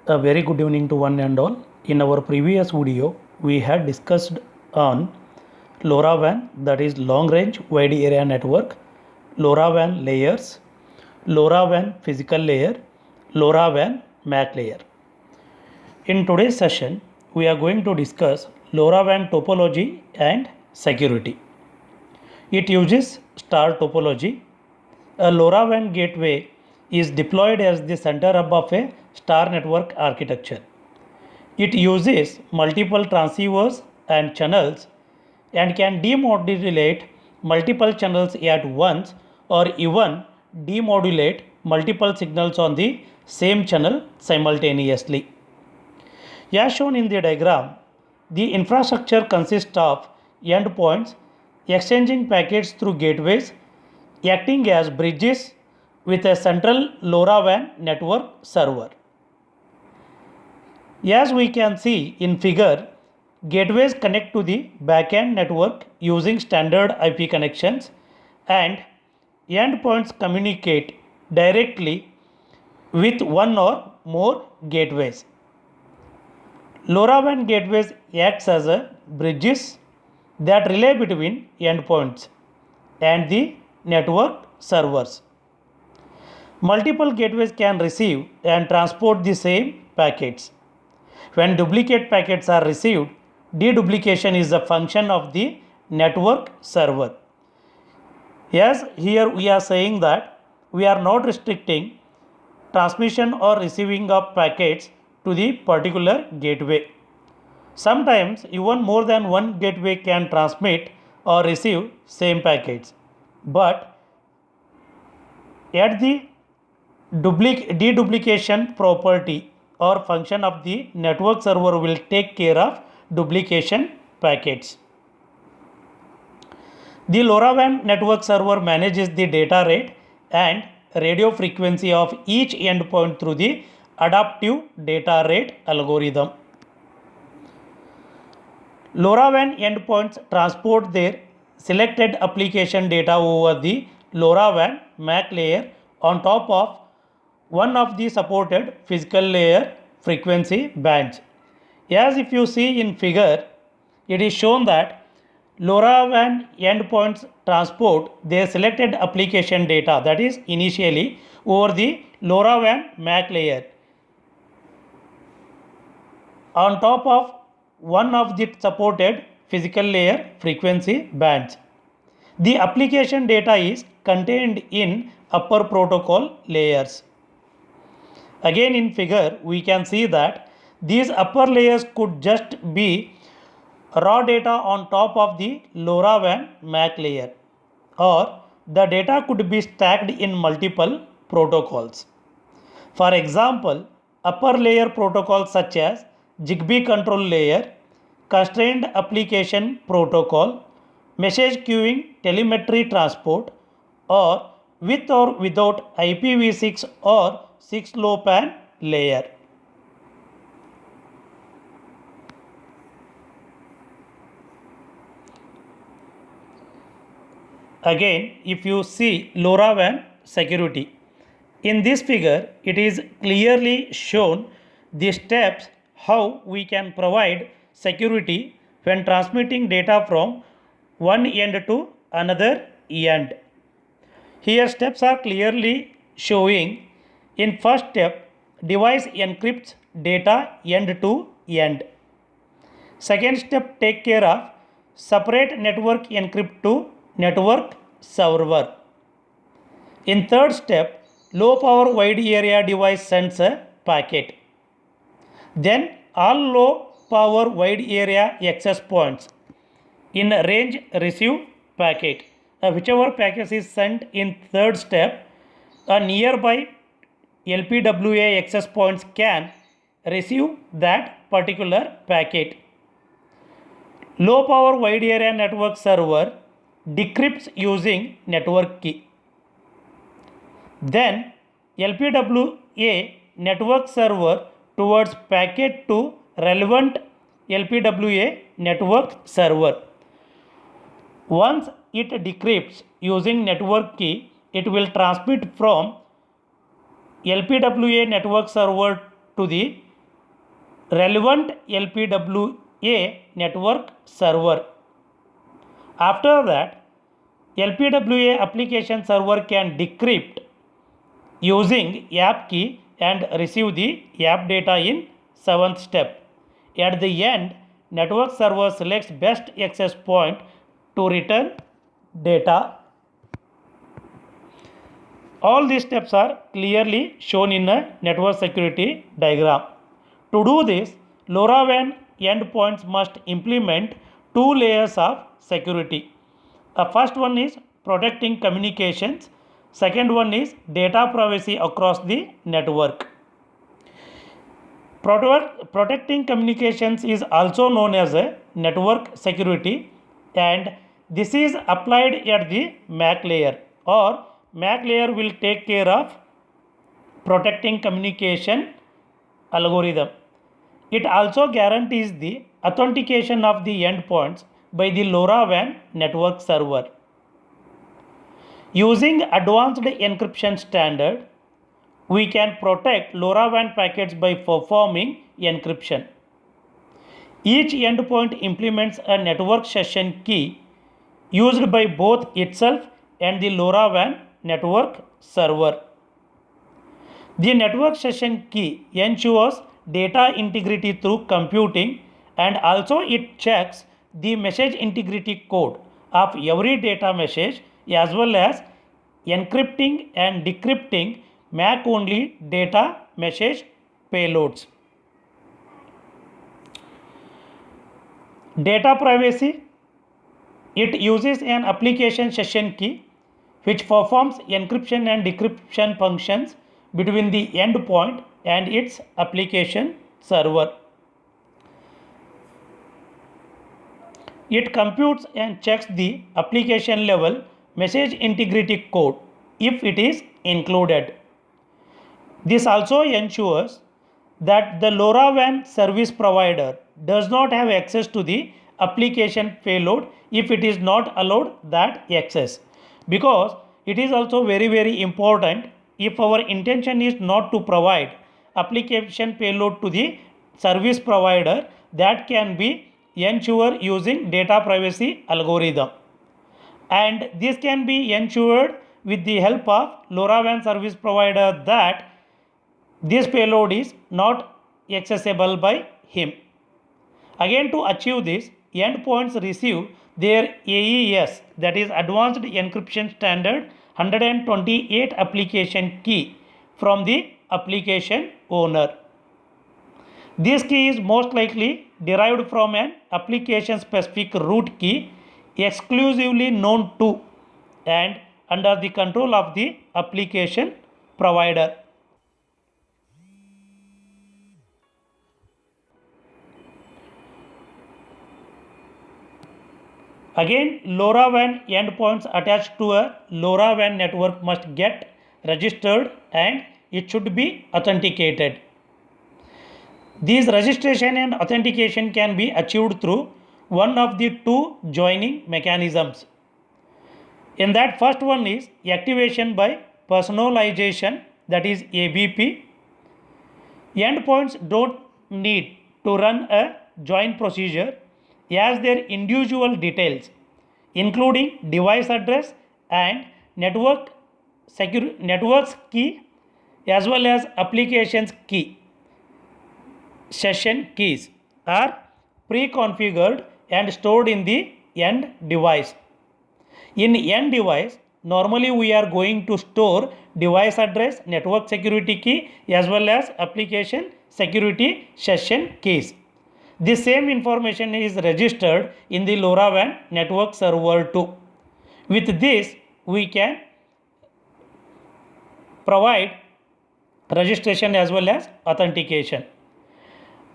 A very good evening to one and all. In our previous video, we had discussed on LoRaWAN, that is long range wide area network, LoRaWAN layers, LoRaWAN physical layer, LoRaWAN MAC layer. In today's session, we are going to discuss LoRaWAN topology and security. It uses star topology. A LoRaWAN gateway is deployed as the center hub of a star network architecture. It uses multiple transceivers and channels and can demodulate multiple channels at once or even demodulate multiple signals on the same channel simultaneously. As shown in the diagram, the infrastructure consists of endpoints exchanging packets through gateways acting as bridges with a central LoRaWAN network server. As we can see in figure, gateways connect to the backend network using standard IP connections and endpoints communicate directly with one or more gateways. LoRaWAN gateways acts as a bridges that relay between endpoints and the network servers. Multiple gateways can receive and transport the same packets. When duplicate packets are received, deduplication is a function of the network server. Yes, here we are saying that we are not restricting transmission or receiving of packets to the particular gateway. Sometimes even more than one gateway can transmit or receive same packets, but at the deduplication property or function of the network server will take care of duplication packets. The LoRaWAN network server manages the data rate and radio frequency of each endpoint through the adaptive data rate algorithm. LoRaWAN endpoints transport their selected application data over the LoRaWAN MAC layer on top of one of the supported physical layer frequency bands. As if you see in figure, it is shown that LoRaWAN endpoints transport their selected application data, that is initially over the LoRaWAN MAC layer on top of one of the supported physical layer frequency bands. The application data is contained in upper protocol layers. Again in figure we can see that these upper layers could just be raw data on top of the LoRaWAN MAC layer, or the data could be stacked in multiple protocols. For example, upper layer protocols such as Zigbee control layer, constrained application protocol, message queuing, telemetry transport, or with or without IPv6 or 6LoWPAN layer. Again, if you see LoRaWAN security, in this figure it is clearly shown the steps how we can provide security when transmitting data from one end to another end. Here steps are clearly showing. In first step, device encrypts data end to end. Second step, take care of separate network encrypt to network server. In third step, low power wide area device sends a packet. Then all low power wide area access points in range receive packet. Whichever packet is sent in third step, a nearby LPWA access points can receive that particular packet. Low power wide area network server decrypts using network key. Then LPWA network server towards packet to relevant LPWA network server. Once it decrypts using network key, it will transmit from LPWA network server to the relevant LPWA network server. After that, LPWA application server can decrypt using app key and receive the app data in 7th step. At the end, network server selects best access point to return data. All these steps are clearly shown in a network security diagram. To do this, LoRaWAN endpoints must implement two layers of security. The first one is protecting communications. Second one is data privacy across the network. Protecting communications is also known as a network security, and this is applied at the MAC layer, or MAC layer will take care of protecting communication algorithm. It also guarantees the authentication of the endpoints by the LoRaWAN network server. Using advanced encryption standard, we can protect LoRaWAN packets by performing encryption. Each endpoint implements a network session key used by both itself and the LoRaWAN network server. The network session key ensures data integrity through computing, and also it checks the message integrity code of every data message, as well as encrypting and decrypting MAC only data message payloads. Data privacy, it uses an application session key which performs encryption and decryption functions between the endpoint and its application server. It computes and checks the application level message integrity code if it is included. This also ensures that the LoRaWAN service provider does not have access to the application payload if it is not allowed that access, because it is also very important. If our intention is not to provide application payload to the service provider, that can be ensured using data privacy algorithm, and this can be ensured with the help of LoRaWAN service provider that this payload is not accessible by him. Again, to achieve this, endpoints receive their AES, that is Advanced Encryption Standard 128 application key from the application owner. This key is most likely derived from an application specific root key exclusively known to and under the control of the application provider. Again, LoRaWAN endpoints attached to a LoRaWAN network must get registered and it should be authenticated. These registration and authentication can be achieved through one of the two joining mechanisms. In that, first one is activation by personalization, that is ABP. Endpoints don't need to run a join procedure as their individual details, including device address and networks key, as well as applications key, session keys, are pre-configured and stored in the end device. In end device, normally we are going to store device address, network security key, as well as application security session keys. The same information is registered in the LoRaWAN network server too. With this, we can provide registration as well as authentication.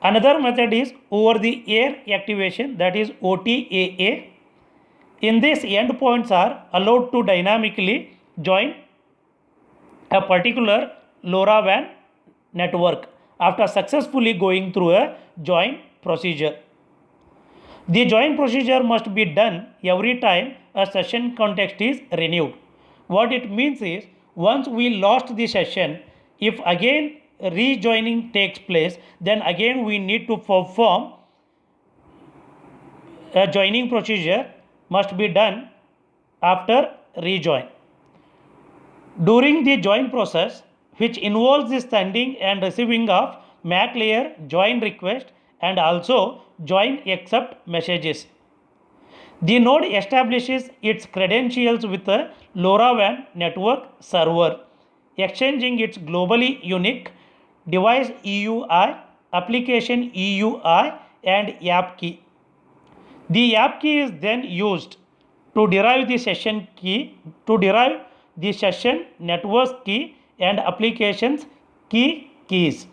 Another method is over the air activation, that is OTAA. In this, endpoints are allowed to dynamically join a particular LoRaWAN network after successfully going through a join procedure. The join procedure must be done every time a session context is renewed. What it means is, once we lost the session, if again rejoining takes place, then again we need to perform a joining procedure must be done after rejoin. During the join process, which involves the sending and receiving of MAC layer join request and also join accept messages, the node establishes its credentials with the LoRaWAN network server, exchanging its globally unique device EUI, application EUI, and app key. The app key is then used to derive the session network key and applications keys.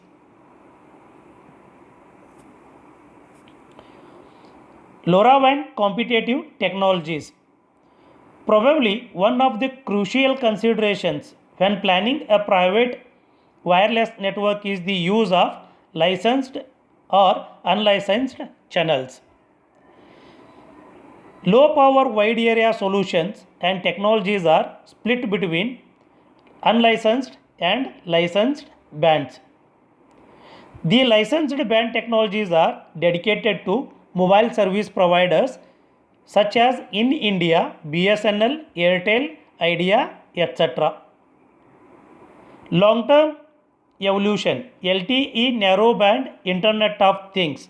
LoRaWAN competitive technologies. Probably one of the crucial considerations when planning a private wireless network is the use of licensed or unlicensed channels. Low power wide area solutions and technologies are split between unlicensed and licensed bands. The licensed band technologies are dedicated to mobile service providers such as in India, BSNL, Airtel, Idea, etc. Long-term evolution, LTE narrowband Internet of Things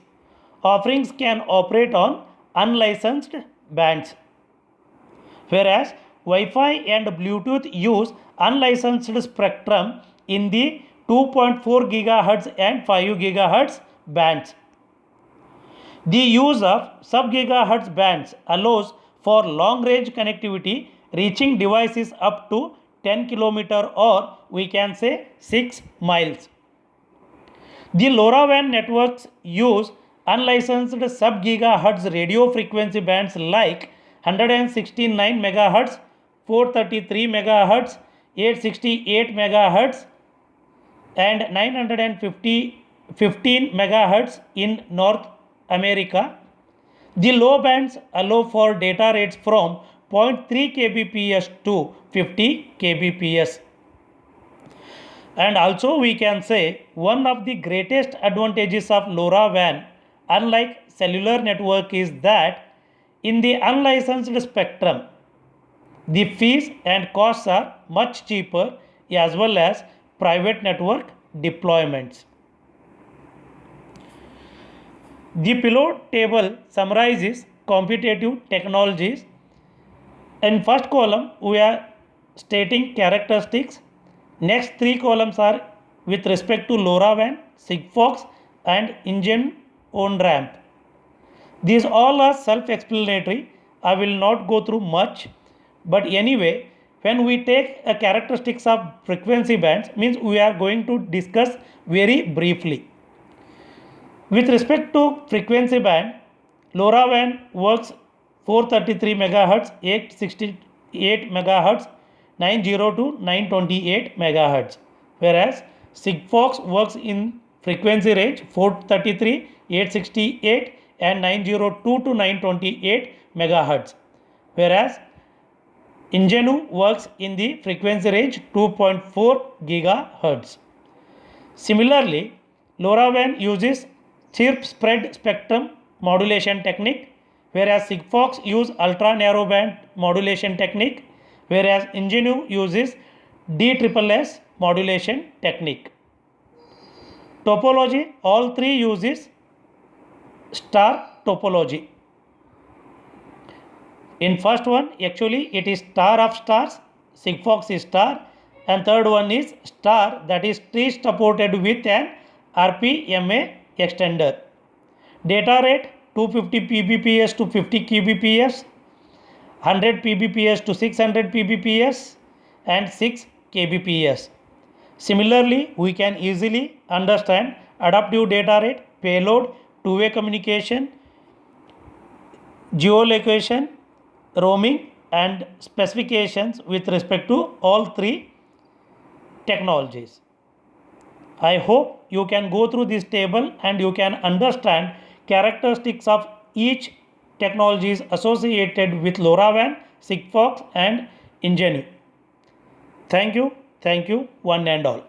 offerings can operate on unlicensed bands, whereas Wi-Fi and Bluetooth use unlicensed spectrum in the 2.4 GHz and 5 GHz bands. The use of sub-gigahertz bands allows for long-range connectivity reaching devices up to 10 km or we can say 6 miles. The LoRaWAN networks use unlicensed sub-gigahertz radio frequency bands like 169 MHz, 433 MHz, 868 MHz and 915 MHz in North America. The low bands allow for data rates from 0.3 kbps to 50 kbps. And also we can say one of the greatest advantages of LoRaWAN, unlike cellular network, is that in the unlicensed spectrum, the fees and costs are much cheaper as well as private network deployments. The below table summarizes competitive technologies. In first column, we are stating characteristics. Next three columns are with respect to LoRaWAN, Sigfox and Engine on ramp. These all are self-explanatory. I will not go through much. But anyway, when we take a characteristics of frequency bands, means we are going to discuss very briefly. With respect to frequency band, LoRaWAN works 433 MHz, 868 MHz, 902 928 MHz, whereas Sigfox works in frequency range 433, 868 and 902 to 928 MHz, whereas Ingenu works in the frequency range 2.4 GHz. Similarly, LoRaWAN uses chirp spread spectrum modulation technique, whereas Sigfox use ultra narrowband modulation technique, whereas Ingenu uses DSSS modulation technique. Topology, all three uses star topology. In first one, actually it is star of stars, Sigfox is star, and third one is star, that is tree supported with an RPMA extender. Data rate 250 Pbps to 50 kbps, 100 Pbps to 600 Pbps and 6 kbps. Similarly, we can easily understand adaptive data rate, payload, two-way communication, geolocation, roaming and specifications with respect to all three technologies. I hope you can go through this table and you can understand characteristics of each technologies associated with LoRaWAN, Sigfox and Ingenu. Thank you, one and all.